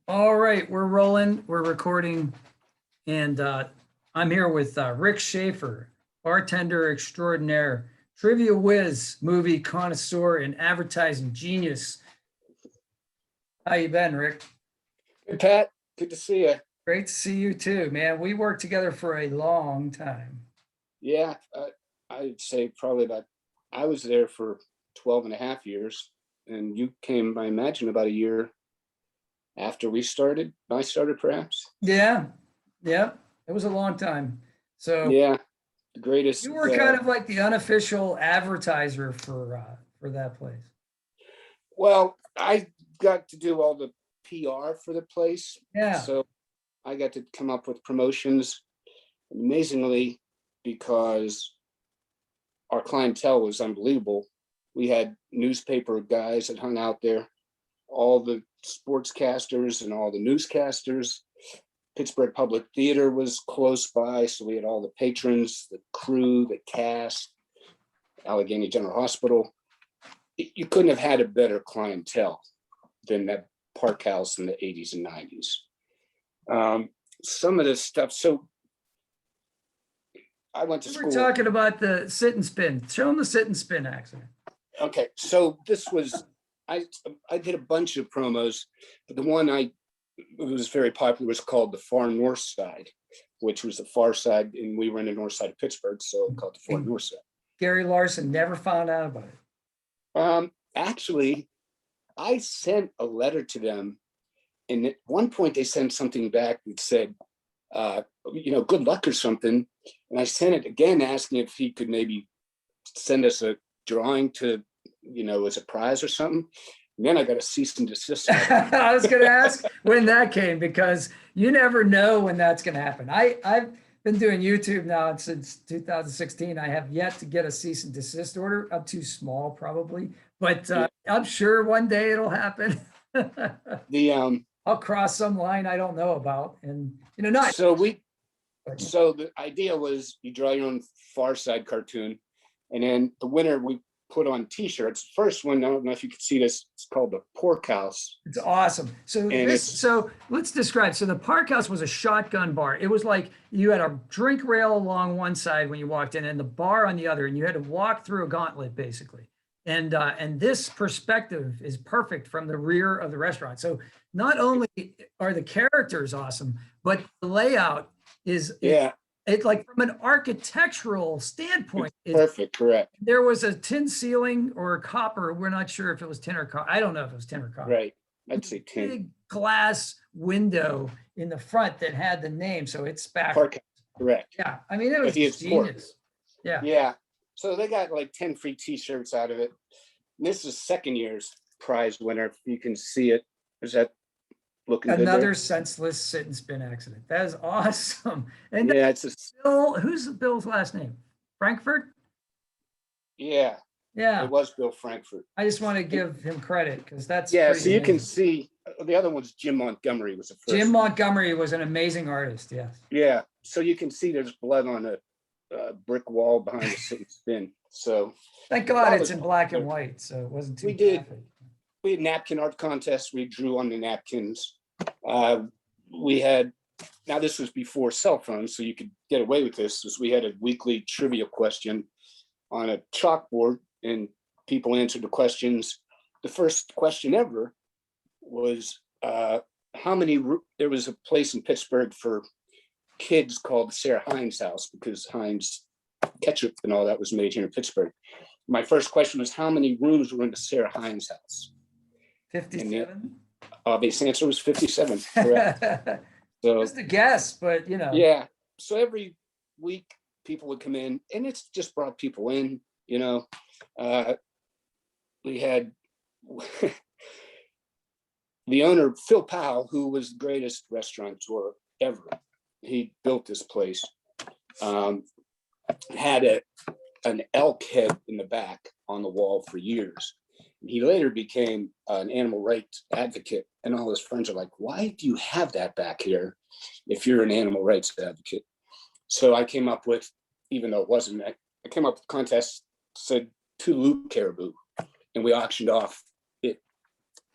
All right, we're rolling, we're recording, and I'm here with Rick Schaffer, bartender extraordinaire, trivia whiz, movie connoisseur, and advertising genius. How you been, Rick? Hey, Pat. Good to see you. Great to see you too, man. We worked together for a long time. Yeah, I'd say probably I was there for 12 and a half years, and you came, I imagine, about a year after I started perhaps. Yeah, yeah, it was a long time. So Yeah, the greatest. you were kind of like the unofficial advertiser for that place. Well, I got to do all the PR for the place. Yeah. So I got to come up with promotions amazingly because our clientele was unbelievable. We had newspaper guys that hung out there, all the sportscasters and all the newscasters. Pittsburgh Public Theater was close by, so we had all the patrons, the crew, the cast, Allegheny General Hospital. You couldn't have had a better clientele than that Park House in the 80s and 90s. Some of this stuff, so I went to school. We're talking about the sit and spin. Show them the sit and spin accident. Okay, so this was, I did a bunch of promos, but the one it was very popular was called the Far North Side, which was the far side, and we were in the north side of Pittsburgh, so called the Far North Side. Gary Larson never found out about it. Actually, I sent a letter to them, and at one point they sent something back that said, good luck or something. And I sent it again asking if he could maybe send us a drawing to, as a prize or something. And then I got a cease and desist. I was going to ask when that came, because you never know when that's going to happen. I've been doing YouTube now since 2016. I have yet to get a cease and desist order. I'm too small probably, but I'm sure one day it'll happen. I'll cross some line I don't know about, and not. So the idea was you draw your own Far Side cartoon, and then the winner we put on T-shirts. The first one, I don't know if you can see this. It's called the Pork House. It's awesome. So let's describe. So the Park House was a shotgun bar. It was like you had a drink rail along one side when you walked in, and the bar on the other, and you had to walk through a gauntlet basically. And this perspective is perfect from the rear of the restaurant. So not only are the characters awesome, but the layout is it's like from an architectural standpoint. It's perfect, correct. There was a tin ceiling or copper. We're not sure if it was tin or copper. I don't know if it was tin or copper. Right. I'd say tin. Big glass window in the front that had the name. So it's back. Park, correct. Yeah. I mean, it was genius. Yeah. Yeah. So they got like 10 free T-shirts out of it. And this is second year's prize winner. You can see it. Is that looking good? Another senseless sit and spin accident. That is awesome. And yeah, it's Bill. Who's Bill's last name? Frankfurt? Yeah. Yeah. It was Bill Frankfurt. I just want to give him credit because that's so amazing. You can see the other one's Jim Montgomery was the first. Jim Montgomery was an amazing artist. Yes. Yeah. So you can see there's blood on a brick wall behind the sit and spin. So thank God it's in black and white, so it wasn't too. We had napkin art contests. We drew on the napkins. We had, now this was before cell phones, so you could get away with this. We had a weekly trivia question on a chalkboard, and people answered the questions. The first question ever was there was a place in Pittsburgh for kids called the Sarah Hines House, because Heinz ketchup and all that was made here in Pittsburgh. My first question was, how many rooms were in the Sarah Hines House? 57. Obvious answer was 57. Correct. So just a guess, but Yeah. So every week people would come in, and it's just brought people in. We had the owner, Phil Powell, who was the greatest restaurateur ever. He built this place. Had an elk head in the back on the wall for years. He later became an animal rights advocate, and all his friends are like, why do you have that back here if you're an animal rights advocate? So I came up with, even though it wasn't, I came up with a contest, said 2 Luke caribou, and we auctioned off it.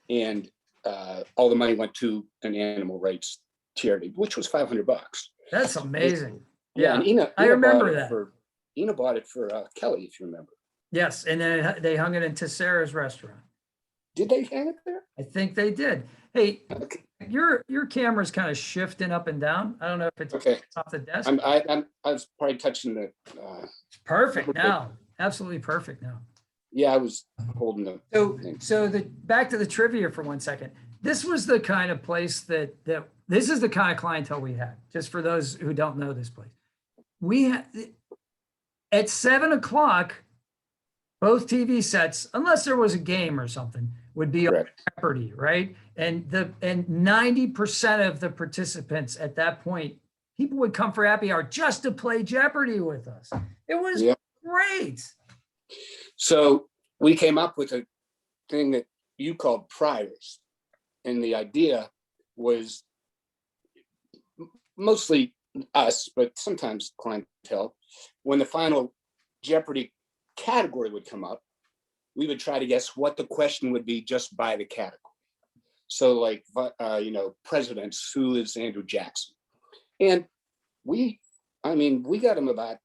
And all the money went to an animal rights charity, which was $500. That's amazing. Yeah, and Ina I remember bought it that. Ina bought it for Kelly, if you remember. Yes, and then they hung it in Tessera's restaurant. Did they hang it there? I think they did. Hey, Okay. your camera's kind of shifting up and down. I don't know if it's Okay. off the desk. I was probably touching the. It's perfect now. Absolutely perfect now. Yeah, I was holding the. So back to the trivia for 1 second. This was the kind of place that this is the kind of clientele we had. Just for those who don't know this place, we had at 7 o'clock. Both TV sets, unless there was a game or something, would be on Jeopardy, right? And 90% of the participants at that point, people would come for happy hour just to play Jeopardy with us. It was great. So we came up with a thing that you called priors. And the idea was mostly us, but sometimes clientele. When the final Jeopardy category would come up, we would try to guess what the question would be just by the category. So like, presidents, who is Andrew Jackson? And we got him about,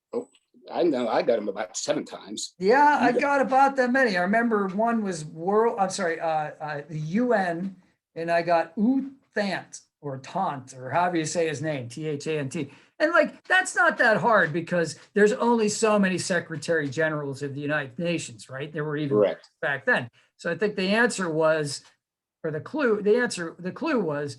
I got him about 7 times. Yeah, I got about that many. I remember one was the UN, and I got Thant or Tant, or however you say his name, Thant. And like, that's not that hard because there's only so many secretary generals of the United Nations, right? There were even back then. So I think the answer was, or the clue was,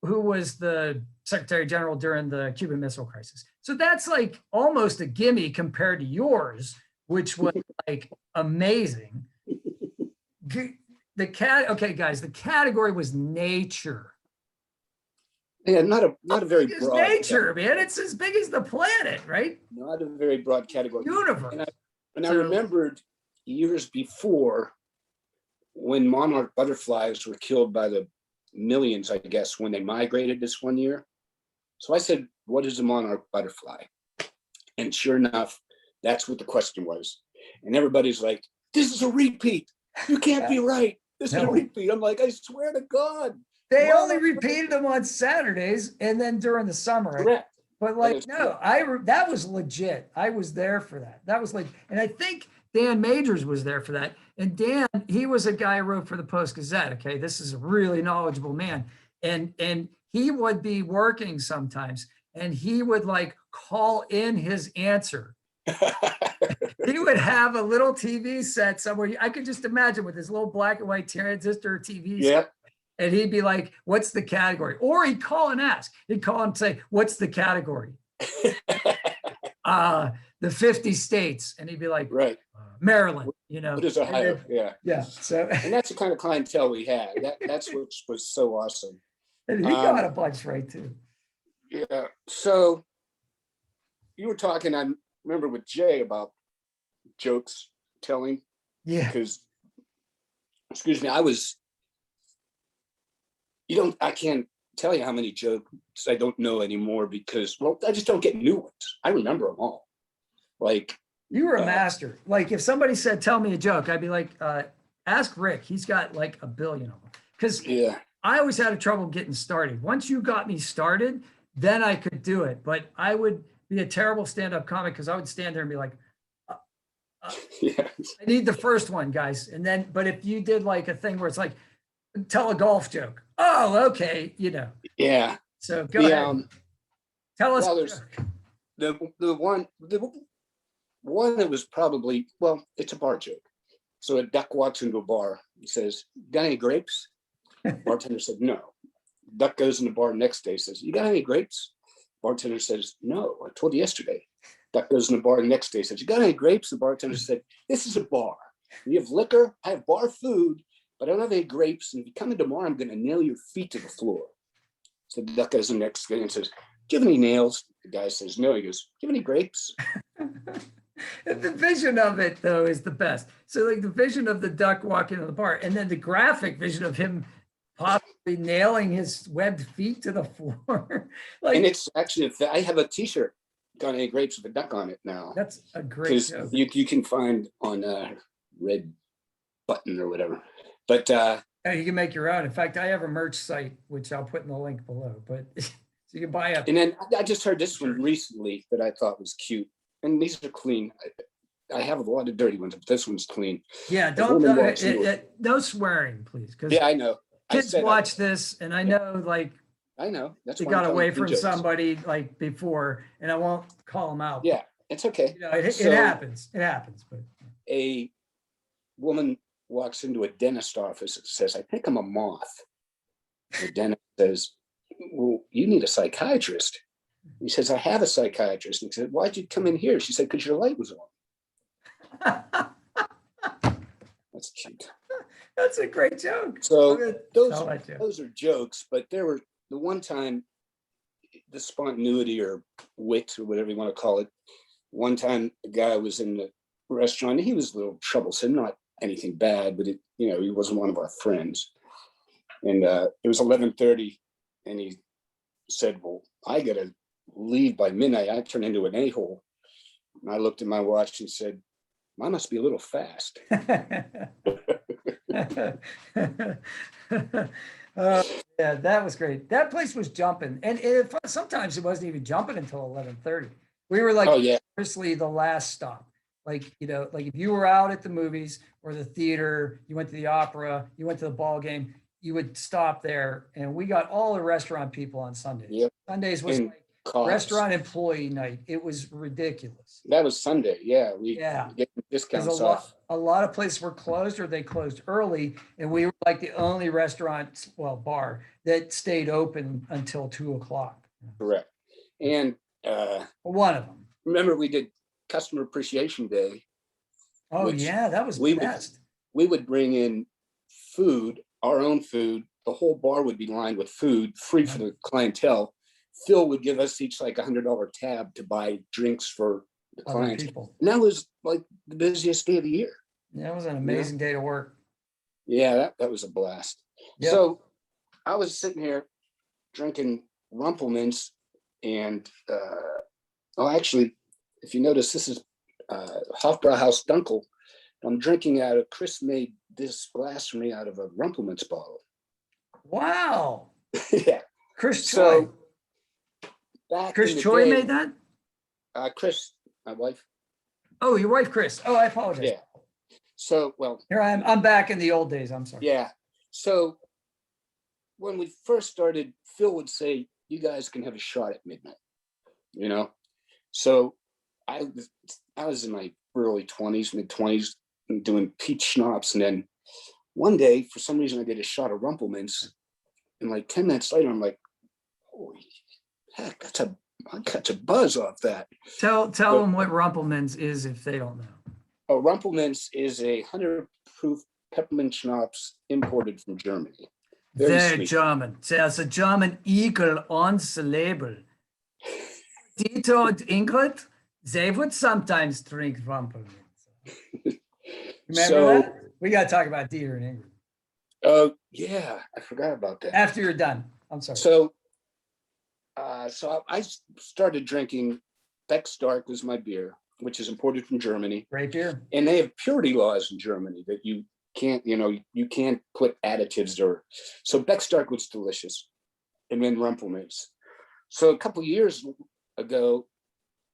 who was the secretary general during the Cuban Missile Crisis? So that's like almost a gimme compared to yours, which was like amazing. Okay, guys, the category was nature. Yeah, not a very broad. Nature, man. It's as big as the planet, right? Not a very broad category. Universe. And I remembered years before when monarch butterflies were killed by the millions, I guess, when they migrated this one year. So I said, what is a monarch butterfly? And sure enough, that's what the question was. And everybody's like, this is a repeat. You can't be right. This is a repeat. I'm like, I swear to God. They only repeated them on Saturdays and then during the summer. Correct. But like, no, that was legit. I was there for that. That was like, and I think Dan Majors was there for that. And Dan, he was a guy who wrote for the Post-Gazette. Okay, this is a really knowledgeable man. And he would be working sometimes and he would like call in his answer. He would have a little TV set somewhere. I could just imagine with his little black and white transistor TV set. And he'd be like, what's the category? Or he'd call and ask. He'd call and say, what's the category? The 50 states. And he'd be like, Maryland, What is Ohio? Yeah. So, and that's the kind of clientele we had. That's what was so awesome. And he got a bunch right too. Yeah. So you were talking, I remember with Jay about jokes telling. Yeah. Because, excuse me, I can't tell you how many jokes I don't know anymore because, I just don't get new ones. I remember them all. Like, you were a master. Like if somebody said, tell me a joke, I'd be like, ask Rick. He's got like a billion of them. Because I always had trouble getting started. Once you got me started, then I could do it. But I would be a terrible stand-up comic because I would stand there and be like, I need the first one, guys. And then, but if you did like a thing where it's like, tell a golf joke. Oh, okay. Yeah. So go ahead. Tell us. The one that was probably, it's a bar joke. So a duck walks into a bar. He says, got any grapes? Bartender said, no. Duck goes in the bar next day, says, you got any grapes? Bartender says, no, I told you yesterday. Duck goes in the bar the next day, says, you got any grapes? The bartender said, this is a bar. You have liquor, I have bar food, but I don't have any grapes. And if you come in tomorrow, I'm going to nail your feet to the floor. So the duck goes the next day and says, do you have any nails? The guy says, no. He goes, do you have any grapes? The vision of it, though, is the best. So like the vision of the duck walking into the bar and then the graphic vision of him possibly nailing his webbed feet to the floor. And it's actually, I have a t-shirt, got any grapes with a duck on it now. That's a great joke. You can find on Red Button or whatever. But You can make your own. In fact, I have a merch site, which I'll put in the link below, but so you can buy a. And then I just heard this one recently that I thought was cute. And these are clean. I have a lot of dirty ones, but this one's clean. Yeah, no swearing, please. Yeah, I know. Kids watch this, and I know, like, I know. That's they why got away from somebody like before, and I won't call them out. Yeah, it's okay. You know, it happens. It happens. But a woman walks into a dentist office and says, "I think I'm a moth." The dentist says, "Well, you need a psychiatrist." He says, "I have a psychiatrist." And he said, "Why'd you come in here?" She said, "Because your light was on." That's cute. That's a great joke. So those are jokes, but there were the one time, the spontaneity or wit or whatever you want to call it. One time a guy was in the restaurant. He was a little troublesome, not anything bad, but he wasn't one of our friends. And it was 11:30, and he said, "Well, I gotta leave by midnight. I turn into an a-hole." And I looked at my watch and said, "Mine must be a little fast." Yeah, that was great. That place was jumping, and sometimes it wasn't even jumping until 11:30. We were like, seriously, the last stop. Like, like if you were out at the movies or the theater, you went to the opera, you went to the ball game, you would stop there. And we got all the restaurant people on Sundays. Yep. Sundays was like restaurant employee night. It was ridiculous. That was Sunday. Yeah. We get discounts off. A lot of places were closed or they closed early. And we were like the only restaurant, bar that stayed open until 2:00. Correct. And one of them. Remember, we did Customer Appreciation Day. Oh, yeah, that was the best. We would bring in food, our own food. The whole bar would be lined with food, free for the clientele. Phil would give us each like $100 tab to buy drinks for the clients. And that was like the busiest day of the year. Yeah, it was an amazing day to work. Yeah, that was a blast. Yep. So I was sitting here drinking Rumpelmans, and actually, if you notice, this is Hofbrauhaus Dunkel. I'm drinking out of, Chris made this glass for me out of a Rumpelmans bottle. Wow. Yeah. Chris Choi. Chris Choi made that? Chris, my wife. Oh, your wife, Chris. Oh, I apologize. Yeah. So, here I am. I'm back in the old days. I'm sorry. Yeah. So when we first started, Phil would say, "You guys can have a shot at midnight," So I was in my early 20s, mid 20s, doing peach schnapps. And then one day, for some reason, I get a shot of Rumpelmans. And like 10 minutes later, I'm like, holy heck, I got a buzz off that. Tell them what Rumpelmans is if they don't know. Oh, Rumpelmans is a 100 proof peppermint schnapps imported from Germany. Very German. There's a German eagle on the label. Dieter and Ingrid, they would sometimes drink Rumpelmans. Remember that? We got to talk about Dieter and Ingrid. Oh, yeah. I forgot about that. After you're done. I'm sorry. So I started drinking Beck's Dark was my beer, which is imported from Germany. Great beer. And they have purity laws in Germany that you can't, you can't put additives so Beck's Dark was delicious. And then Rumpelmans. So a couple of years ago,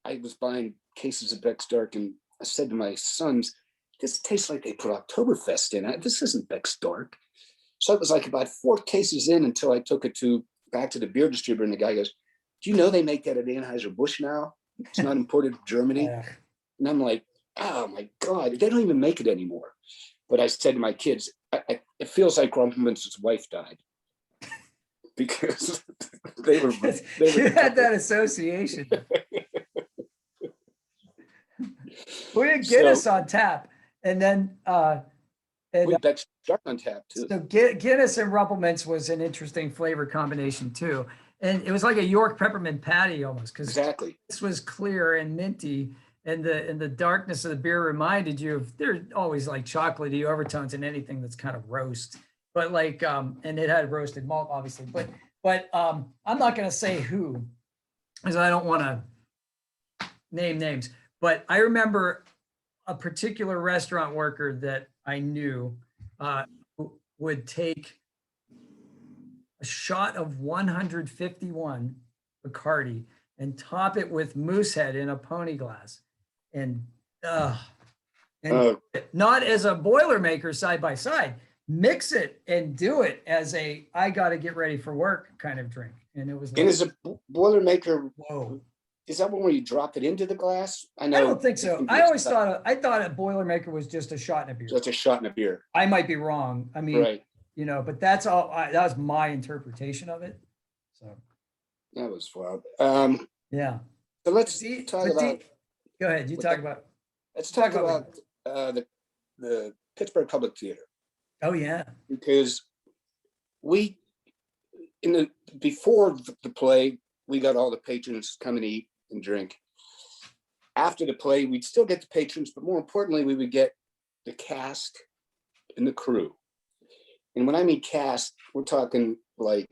I was buying cases of Beck's Dark, and I said to my sons, "This tastes like they put Oktoberfest in it. This isn't Beck's Dark." So it was like about 4 cases in until I took it back to the beer distributor, and the guy goes, "Do you know they make that at Anheuser-Busch now? It's not imported from Germany." And I'm like, "Oh my God, they don't even make it anymore." But I said to my kids, it feels like Rumpelmans' wife died. Because they were you had that association. We had Guinness on tap, and then we had Beck's Dark on tap too. So Guinness and Rumpelmans was an interesting flavor combination too, and it was like a York peppermint patty almost, because this was clear and minty, and the darkness of the beer reminded you of, they're always like chocolatey overtones in anything that's kind of roast. But like, and it had roasted malt, obviously. But I'm not going to say who, because I don't want to name names. But I remember a particular restaurant worker that I knew would take a shot of 151 Bacardi and top it with Moosehead in a pony glass. And not as a Boilermaker side by side, mix it and do it as a, I got to get ready for work kind of drink. And it was like, And is a Boilermaker, whoa. is that one where you drop it into the glass? I don't think so. I always thought a Boilermaker was just a shot in a beer. Just a shot in a beer. I might be wrong. I mean, right. You know, but that's all. That was my interpretation of it. So that was wild. Yeah. So let's talk about. Go ahead. You talk about. Let's talk about the Pittsburgh Public Theater. Oh yeah. Because before the play, we got all the patrons to come and eat and drink. After the play, we'd still get the patrons, but more importantly, we would get the cast and the crew. And when I mean cast, we're talking like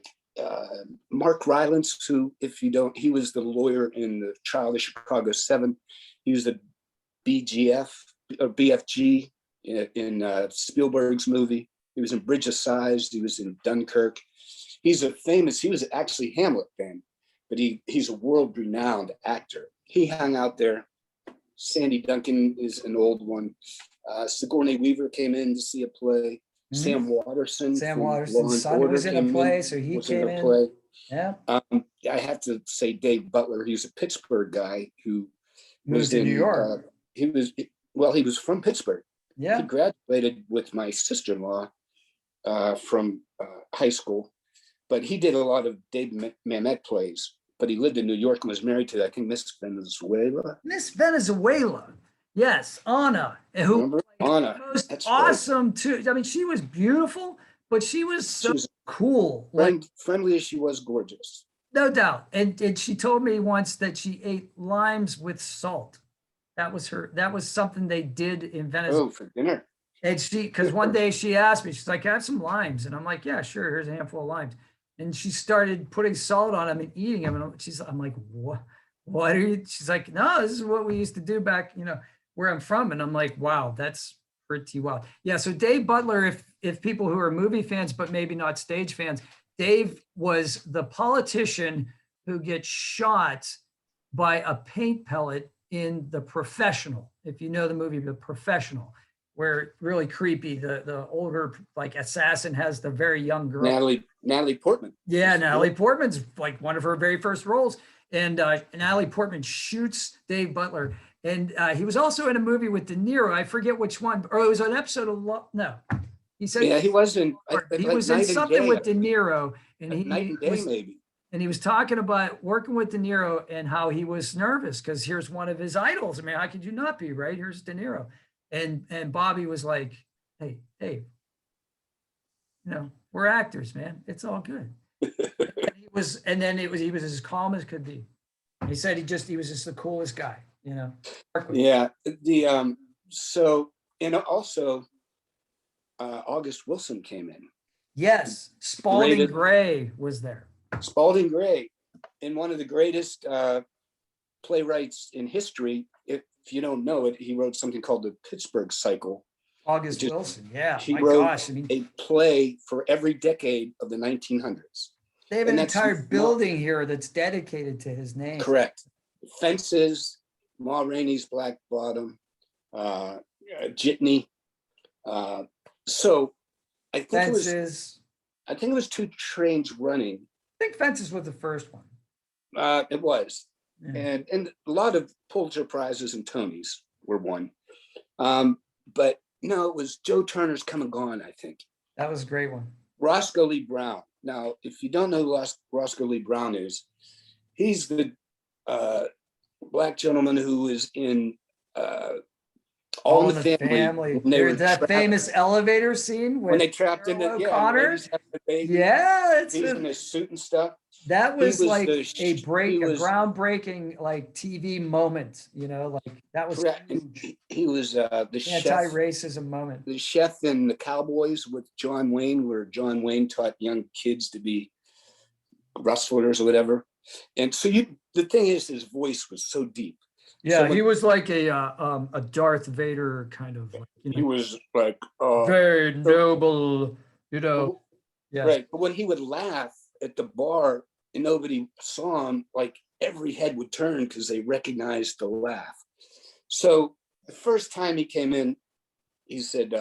Mark Rylance, who, if you don't, he was the lawyer in the trial of Chicago 7. He was the BGF or BFG in Spielberg's movie. He was in Bridge of Sighs. He was in Dunkirk. He was actually Hamlet then, but he's a world-renowned actor. He hung out there. Sandy Duncan is an old one. Sigourney Weaver came in to see a play. Mm-hmm. Sam Waterston's son was in a play, so he came in. Play. Yeah. I have to say Dave Butler. He's a Pittsburgh guy who moved to New York. He was from Pittsburgh. Yeah. He graduated with my sister-in-law from high school, but he did a lot of Dave Mamet plays. But he lived in New York and was married to, I think, Miss Venezuela. Miss Venezuela. Yes, Anna, who Anna, was awesome too. I mean, she was beautiful, but she was so cool. Friendly as she was, gorgeous. No doubt. And she told me once that she ate limes with salt. That was something they did in Venezuela. Oh, for dinner. And because one day she asked me, she's like, have some limes. And I'm like, yeah, sure. Here's a handful of limes. And she started putting salt on them and eating them. And I'm like, what are you? She's like, no, this is what we used to do back, where I'm from. And I'm like, wow, that's pretty wild. Yeah. So Dave Butler, if people who are movie fans, but maybe not stage fans, Dave was the politician who gets shot by a paint pellet in The Professional. If you know the movie, The Professional, where really creepy, the older like assassin has the very young girl. Natalie Portman. Yeah. Natalie Portman's like one of her very first roles. And Natalie Portman shoots Dave Butler. And he was also in a movie with De Niro. I forget which one, or it was an episode of he said, yeah, he was in. He was in something with De Niro, and maybe. And he was talking about working with De Niro and how he was nervous because here's one of his idols. I mean, how could you not be, right? Here's De Niro, and Bobby was like, "Hey, Dave, we're actors, man. It's all good." He was as calm as could be. He said he was just the coolest guy. Yeah. So, and also August Wilson came in. Yes. Spalding Gray was there. Spalding Gray, and one of the greatest playwrights in history. If you don't know it, he wrote something called the Pittsburgh Cycle. August Wilson. Yeah. He wrote a play for every decade of the 1900s. They have an entire building here that's dedicated to his name. Correct. Fences, Ma Rainey's Black Bottom, Jitney. So I think Fences. it was Two Trains Running. I think Fences was the first one. It was. Yeah. And a lot of Pulitzer Prizes and Tonys were won. But no, it was Joe Turner's Come and Gone, I think. That was a great one. Roscoe Lee Brown. Now, if you don't know who Roscoe Lee Brown is, he's the Black gentleman who is in All in the Family. That famous elevator scene when they trapped in the O'Connor's. Yeah, he's in his suit and stuff. That was like a groundbreaking like TV moment. That was huge. He was the anti-racism moment. The chef in The Cowboys with John Wayne, where John Wayne taught young kids to be rustlers or whatever. And so the thing is, his voice was so deep. Yeah, he was like a Darth Vader kind of. He was like very noble Yeah. Right. But when he would laugh at the bar and nobody saw him, like every head would turn because they recognized the laugh. So the first time he came in, he said,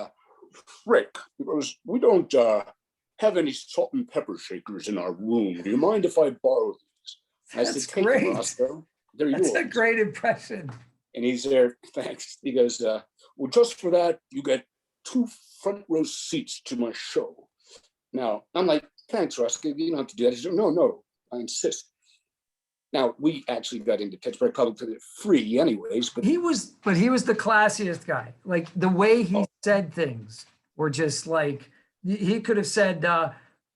Rick, he goes, we don't have any salt and pepper shakers in our room. Do you mind if I borrow these? I That's said, take great. them, Roscoe. They're That's yours. a great impression. And he's there, thanks. He goes, well, just for that, you get 2 front row seats to my show. Now, I'm like, thanks, Roscoe. You don't have to do that. He said, no, I insist. Now, we actually got into Pittsburgh Public for free anyways. But he was the classiest guy. Like the way he said things were just like, he could have said,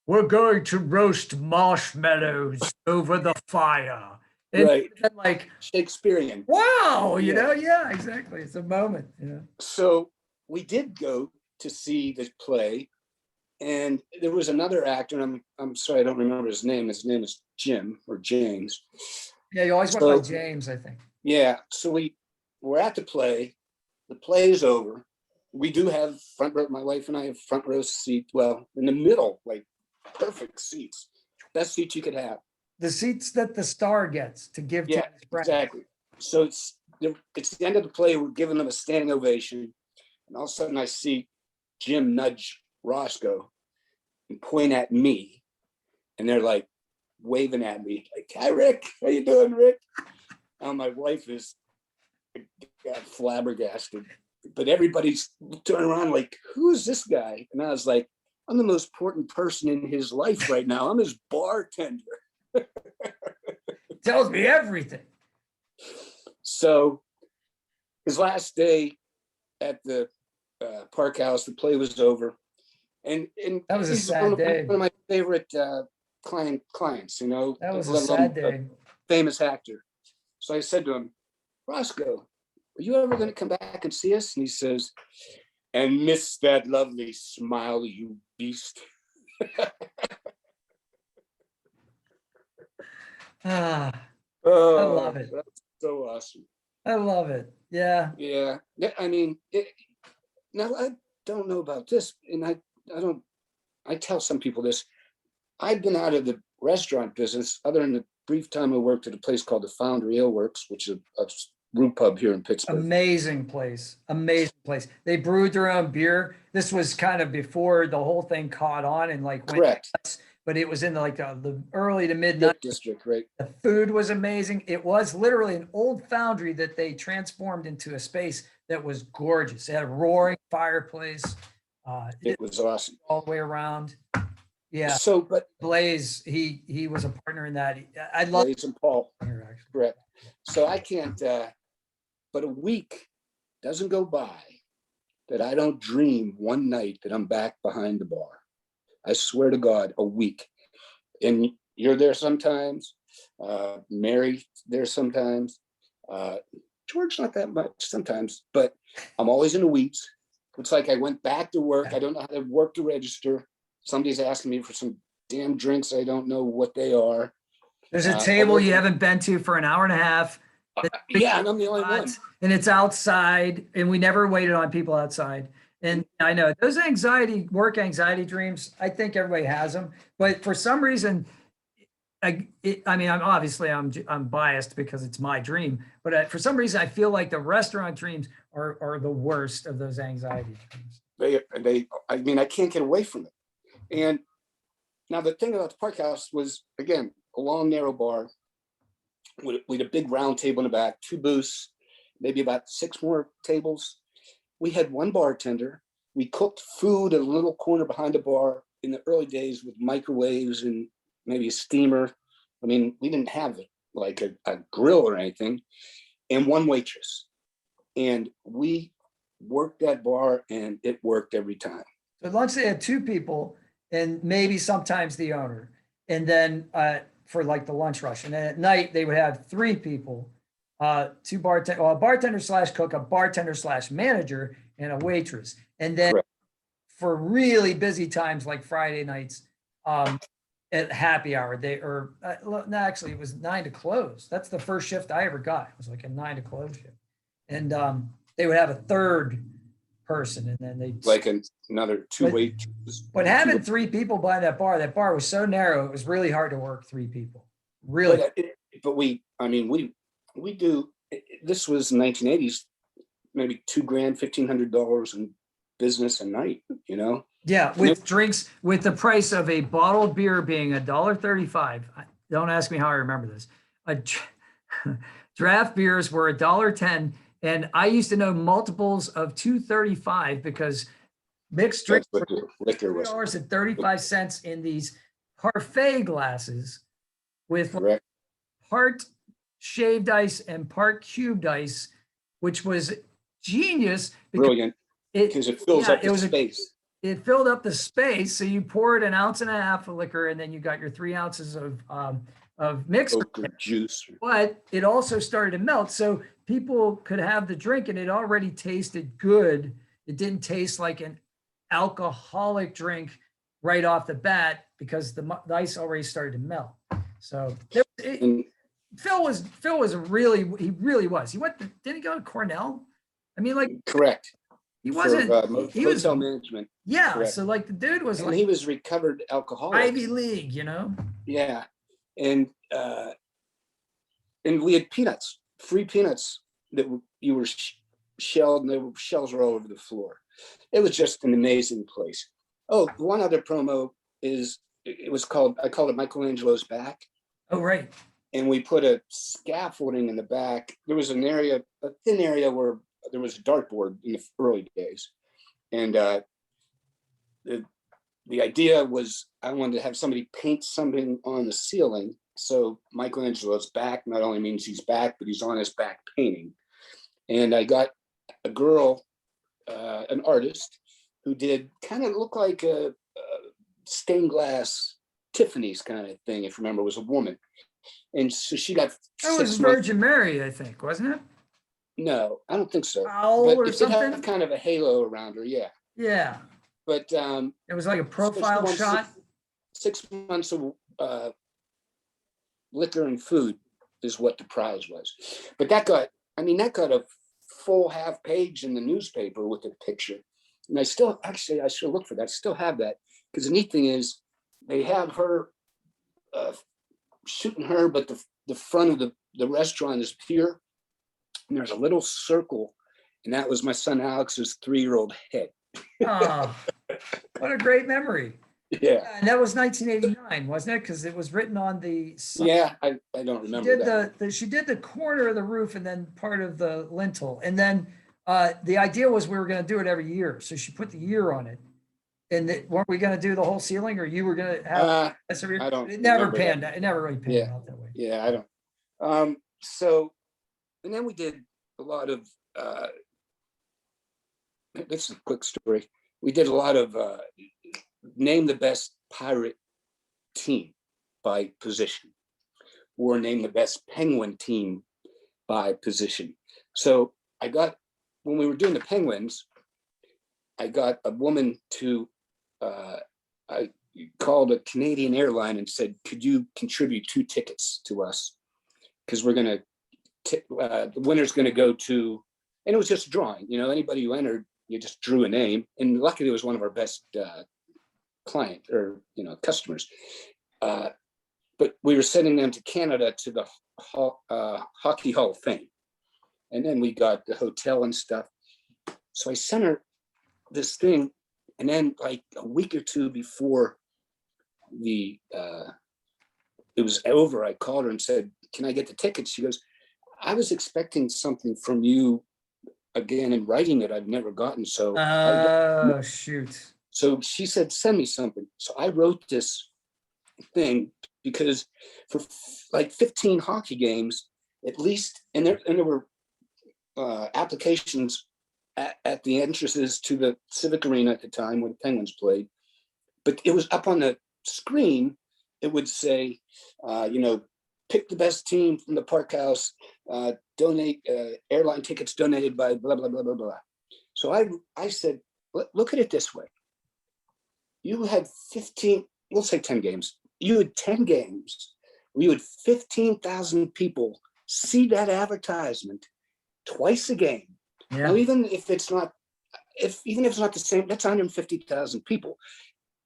we're going to roast marshmallows over the fire. And right. Like Shakespearean. Wow, you know, yeah, exactly. It's a moment, you know. So we did go to see the play, and there was another actor, and I'm sorry, I don't remember his name. His name is Jim or James. Yeah, you always went by James, I think. Yeah, so we're at the play. The play is over. We do have front row. My wife and I have front row seat. Well, in the middle, like perfect seats, best seats you could have. The seats that the star gets to give to his friend. Exactly. So it's the end of the play. We're giving them a standing ovation, and all of a sudden I see Jim nudge Roscoe and point at me, and they're like waving at me, like, "Hi, Rick. How you doing, Rick?" My wife is flabbergasted, but everybody's turning around like, "Who is this guy?" And I was like, "I'm the most important person in his life right now. I'm his bartender." Tells me everything. So his last day at the Park House, the play was over, and that was a sad day. One of my favorite clients, you know. That was a sad day. Famous actor. So I said to him, Roscoe, are you ever going to come back and see us? And he says, and miss that lovely smile, you beast. I love it. That's so awesome. I love it. Yeah. Yeah. I mean, now I don't know about this, and I tell some people this. I've been out of the restaurant business other than the brief time I worked at a place called the Foundry Ale Works, which is a brew pub here in Pittsburgh. Amazing place. They brewed their own beer. This was kind of before the whole thing caught on and like went correct. Nuts, but it was in the early to mid district, right? The food was amazing. It was literally an old foundry that they transformed into a space that was gorgeous. It had a roaring fireplace. It was awesome all the way around. Yeah. So, but Blaze, he was a partner in that. I love Blaze and Paul. Correct. So I can't. But a week doesn't go by that I don't dream one night that I'm back behind the bar. I swear to God, a week. And you're there sometimes. Mary there sometimes. George not that much sometimes, but I'm always in the weeds. It's like I went back to work. I don't know how to work the register. Somebody's asking me for some damn drinks. I don't know what they are. There's a table you haven't been to for an hour and a half. Yeah, and I'm the only one. And it's outside, and we never waited on people outside. And I know those work anxiety dreams, I think everybody has them. But for some reason, I'm biased because it's my dream. But for some reason, I feel like the restaurant dreams are the worst of those anxiety dreams. I can't get away from it. And now the thing about the Park House was, again, a long, narrow bar with a big round table in the back, 2 booths, maybe about 6 more tables. We had one bartender. We cooked food in a little corner behind the bar in the early days with microwaves and maybe a steamer. I mean, we didn't have it like a grill or anything. And one waitress. And we worked that bar, and it worked every time. So at lunch, they had 2 people and maybe sometimes the owner. And then for like the lunch rush. And then at night, they would have 3 people, 2 bartender, a bartender / cook, a bartender / manager, and a waitress. And then Correct. For really busy times like Friday nights, at happy hour, actually it was 9 to close. That's the first shift I ever got. It was like a 9 to close shift. And they would have a 3rd person, and then they like another two-way. But having 3 people by that bar was so narrow, it was really hard to work 3 people. Really. But we do, this was 1980s, maybe $2,000, $1,500 in business a night, you know? Yeah, with drinks, with the price of a bottle of beer being $1.35. Don't ask me how I remember this. Draft beers were $1.10, and I used to know multiples of $2.35 because mixed drinks were $3.35 in these parfait glasses with part shaved ice and part cubed ice, which was genius. Brilliant, because it fills up the space. It filled up the space, so you poured 1.5 ounces of liquor, and then you got your 3 ounces of mixed juice. But it also started to melt, so people could have the drink, and it already tasted good. It didn't taste like an alcoholic drink right off the bat because the ice already started to melt. So Phil was really was. Didn't he go to Cornell? I mean, like, correct. He wasn't. He was hotel management. Yeah. Correct. So like the dude was, and he was recovered alcoholic. Ivy League, you know. Yeah, and we had peanuts, free peanuts that you were shelled, and the shells were all over the floor. It was just an amazing place. Oh, one other promo is I called it Michelangelo's Back. Oh, right. And we put a scaffolding in the back. There was a thin area where there was a dartboard in the early days. And the idea was I wanted to have somebody paint something on the ceiling. So Michelangelo's back not only means he's back, but he's on his back painting. And I got a girl, an artist, who did kind of look like a stained glass Tiffany's kind of thing, if you remember, was a woman. And so she got That was Virgin Mary, I think, wasn't it? No, I don't think so. Owl but or it something? did have kind of a halo around her, yeah. Yeah. But it was like a profile shot. 6 months of liquor and food is what the prize was. But that got a full half page in the newspaper with a picture. And I should look for that. I still have that. Because the neat thing is they have her shooting her, but the front of the restaurant is pier. And there's a little circle. And that was my son Alex's 3-year-old head. Oh, what a great memory. Yeah. And that was 1989, wasn't it? Because it was written on the side. Yeah, I don't remember she did the corner of the roof and then part of the lintel. And then the idea was we were going to do it every year. So she put the year on it. And weren't we going to do the whole ceiling, or you were going to have I don't. It never panned out. It never really panned out that way. Yeah, I don't. So, and then we did a lot of. This is a quick story. We did a lot of name the best pirate team by position, or name the best Penguin team by position. So when we were doing the Penguins, I got a woman to, I called a Canadian airline and said, could you contribute 2 tickets to us? Because we're going to, the winner's going to go to, and it was just a drawing, anybody who entered, you just drew a name. And luckily it was one of our best client or, customers. But we were sending them to Canada to the Hockey Hall of Fame. And then we got the hotel and stuff. So I sent her this thing, and then like a week or 2 before it was over, I called her and said, can I get the tickets? She goes, I was expecting something from you again in writing that I've never gotten. So shoot. So she said, send me something. So I wrote this thing because for like 15 hockey games, at least, and there were applications at the entrances to the Civic Arena at the time when the Penguins played, but it was up on the screen. It would say, pick the best team from the park house, donate airline tickets donated by blah, blah, blah, blah, blah. So I said, look at it this way. You had 15, we'll say 10 games. You had 10 games where you had 15,000 people see that advertisement twice a game. Yeah. Now, even if it's not even if it's not the same, that's 150,000 people.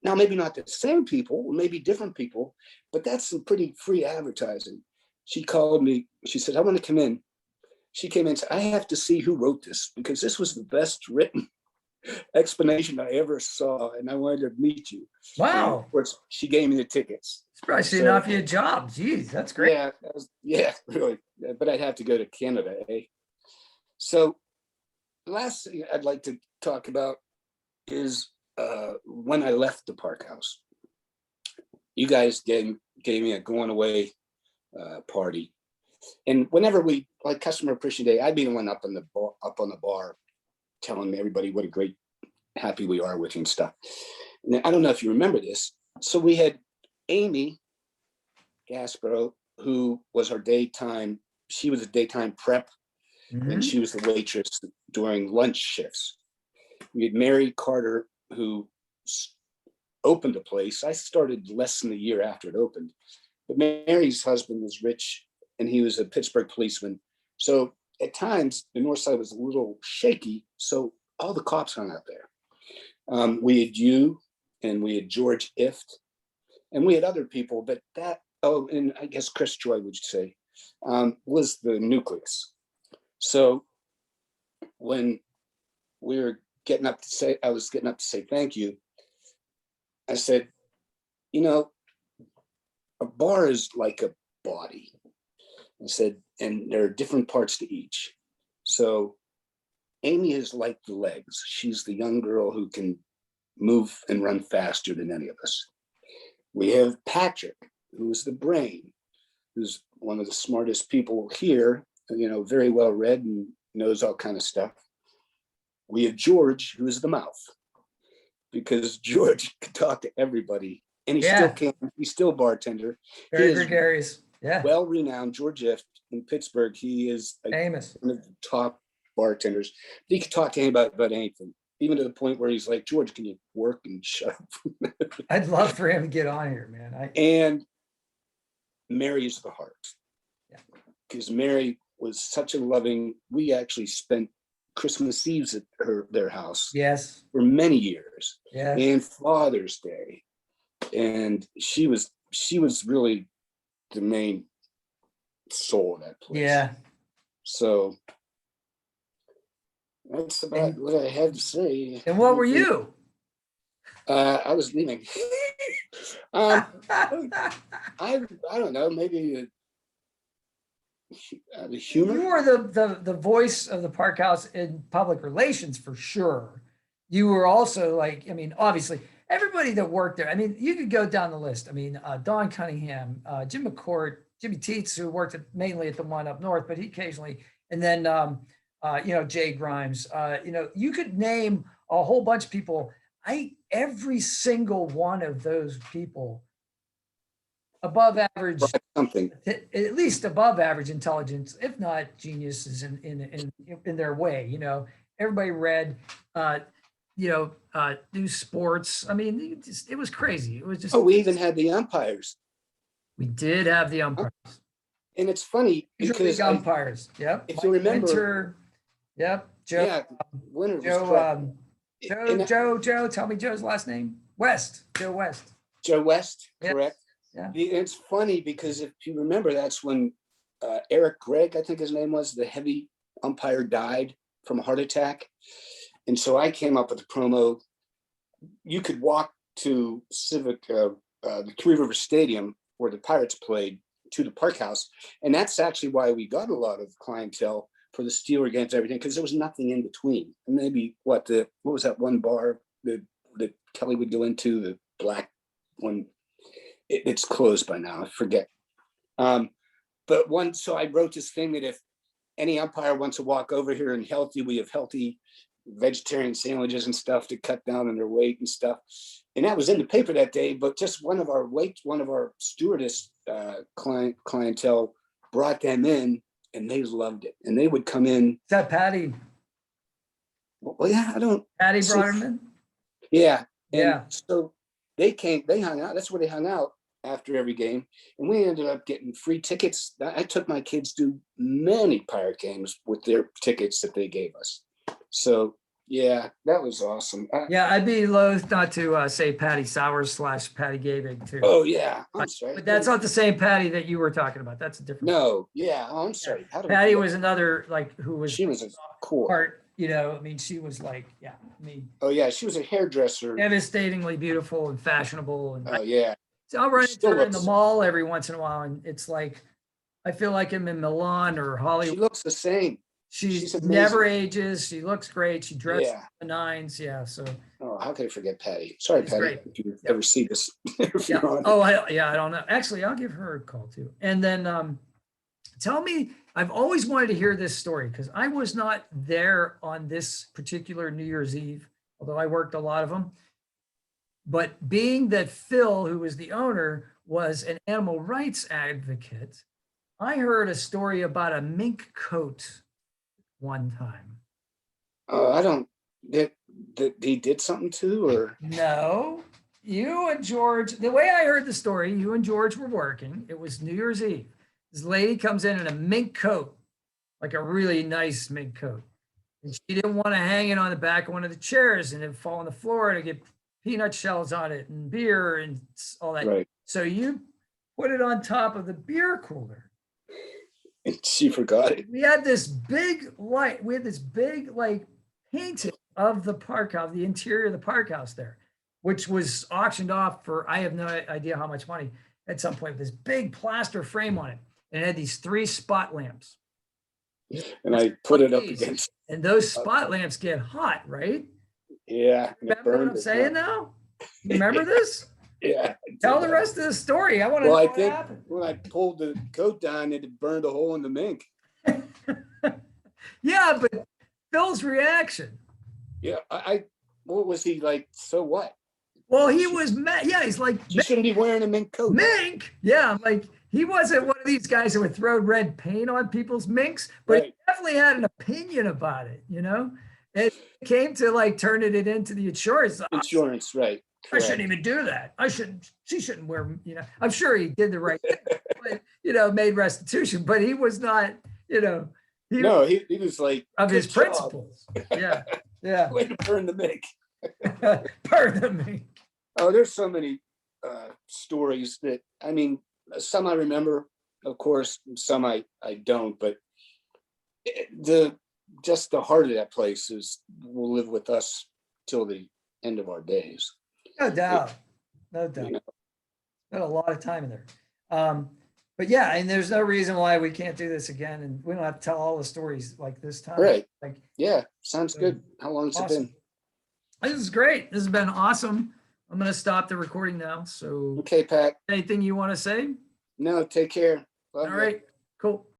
Now, maybe not the same people, maybe different people, but that's some pretty free advertising. She called me. She said, I want to come in. She came in and said, I have to see who wrote this because this was the best written explanation I ever saw, and I wanted to meet you. Wow. And of course, she gave me the tickets. It's probably seeing off your job. Jeez, that's great. Yeah, really. But I'd have to go to Canada, eh? So last thing I'd like to talk about is when I left the Park House. You guys gave me a going away party. And whenever we, like Customer Appreciation Day, I'd be the one up on the bar telling everybody what a great, happy we are with you and stuff. And I don't know if you remember this. So we had Amy Gasparo, who was our daytime, she was a daytime prep, and she was the waitress during lunch shifts. We had Mary Carter, who opened a place. I started less than a year after it opened. But Mary's husband was rich, and he was a Pittsburgh policeman. So at times, the north side was a little shaky, so all the cops hung out there. We had you, and we had George Ift, and we had other people, but that, and I guess Chris Joy, would you say, was the nucleus. So when we were getting up to say, I was getting up to say thank you, I said, you know, a bar is like a body. I said, and there are different parts to each. So Amy is like the legs. She's the young girl who can move and run faster than any of us. We have Patrick, who's the brain, who's one of the smartest people here, you know, very well read and knows all kind of stuff. We have George, who's the mouth, because George can talk to everybody, and he still can. He's still a bartender. Very gregarious. Yeah. Well-renowned. George F. in Pittsburgh. He is famous, one of the top bartenders. He could talk to anybody about anything, even to the point where he's like, George, can you work and shut up? I'd love for him to get on here, man. And Mary is the heart. Yeah. Because Mary was such a loving, we actually spent Christmas Eves at their house. Yes. For many years. Yeah. And Father's Day. And she was really the main soul of that place. Yeah. So that's about what I had to say. And what were you? I was leaving. I don't know, maybe the humor. You were the voice of the Park House in public relations for sure. You were also like, I mean, obviously everybody that worked there. I mean, you could go down the list. I mean, Don Cunningham, Jim McCourt, Jimmy Teets, who worked mainly at the one up north, but he occasionally, and then you know, Jay Grimes. You know, you could name a whole bunch of people. Every single one of those people above average, something, at least above average intelligence, if not geniuses in their way. You know, everybody read, you know, do sports. I mean, it was crazy. It was just. Oh, we even had the umpires. We did have the umpires. And it's funny because umpires. Yep. If you remember. Winter, yep. Joe. Yeah. Winter was Joe. Tell me Joe's last name. West. Joe West. Joe West. Yep. Correct. Yeah. It's funny because if you remember, that's when Eric Gregg, I think his name was, the heavy umpire, died from a heart attack. And so I came up with a promo. You could walk to the Three River Stadium where the Pirates played to the Park House. And that's actually why we got a lot of clientele for the Steeler games, everything, because there was nothing in between. And maybe what was that one bar that Kelly would go into, the black one? It's closed by now, I forget. But so I wrote this thing that if any umpire wants to walk over here and we have healthy vegetarian sandwiches and stuff to cut down on their weight and stuff. And that was in the paper that day, but just one of our stewardess clientele brought them in, and they loved it. And they would come in. Is that Patty? Well, yeah, Patty brought them in? Yeah. And yeah. So they hung out. That's where they hung out after every game. And we ended up getting free tickets. I took my kids to many Pirate games with their tickets that they gave us. So Yeah, that was awesome. Yeah, I'd be loath not to say Patty Sowers / Patty Gabig too. Oh, yeah, I'm sorry. But that's not the same Patty that you were talking about. That's a different. No, yeah, oh, I'm sorry. How do we Patty forget? was another like who was She was a core. part, you know, I mean, she was like, yeah, I mean, Oh, yeah, she was a hairdresser. devastatingly beautiful and fashionable. And Oh, yeah. so I'll run She into still her in the looks- mall every once in a while, and it's like I feel like I'm in Milan or She Hollywood. looks the same. She she's amazing. never ages. She looks great. She dresses Yeah. the nines. Yeah. So Oh, how could I forget Patty? Sorry, She's Patty, great. if you Yep. ever see this. If yeah. you're on it. Oh, I don't know. Actually, I'll give her a call too. And then tell me, I've always wanted to hear this story because I was not there on this particular New Year's Eve, although I worked a lot of them. But being that Phil, who was the owner, was an animal rights advocate, I heard a story about a mink coat one time. I don't, that he did something to, or, No, you and George, the way I heard the story, you and George were working. It was New Year's Eve. This lady comes in a mink coat, like a really nice mink coat. And she didn't want to hang it on the back of one of the chairs and it'd fall on the floor and get peanut shells on it and beer and all that. right, So you put it on top of the beer cooler. and she forgot it. We had this big light, we had this big like painting of the park house, the interior of the park house there, which was auctioned off for, I have no idea how much money at some point, this big plaster frame on it. And it had these 3 spot lamps. And I put it up against, And those spot lamps get hot, right? yeah. and it Remember what burned I'm it, saying now? You remember this? Yeah. I Tell did the that. rest of the story. I want to Well, know I what think happened. when I pulled the coat down, it burned a hole in the mink. Yeah, but Phil's reaction. Yeah, what was he like? So what? Well, he was mad. Yeah, he's like, You shouldn't be wearing a mink coat. mink. Yeah, I'm like, he wasn't one of these guys that would throw red paint on people's minks, but he Right. definitely had an opinion about it, you know? It came to like turning it into the insurance. Insurance, right. I shouldn't correct. even do that. She shouldn't wear, you know, I'm sure he did the right thing, but, you know, made restitution, but he was not, you know, he No, he was like, of his "Good job. principles. Yeah. Yeah. Way to burn the mink. Pardon me. Oh, there's so many stories that, I mean, some I remember, of course, some I don't, but just the heart of that place will live with us till the end of our days. No doubt. No doubt. You know? Spent a lot of time in there. But yeah, and there's no reason why we can't do this again. And we don't have to tell all the stories like this time. Right. Like, Yeah, sounds good. How long has it awesome. been? This is great. This has been awesome. I'm going to stop the recording now. So Okay, Pat. anything you want to say? No, take care. Love All ya. right, cool.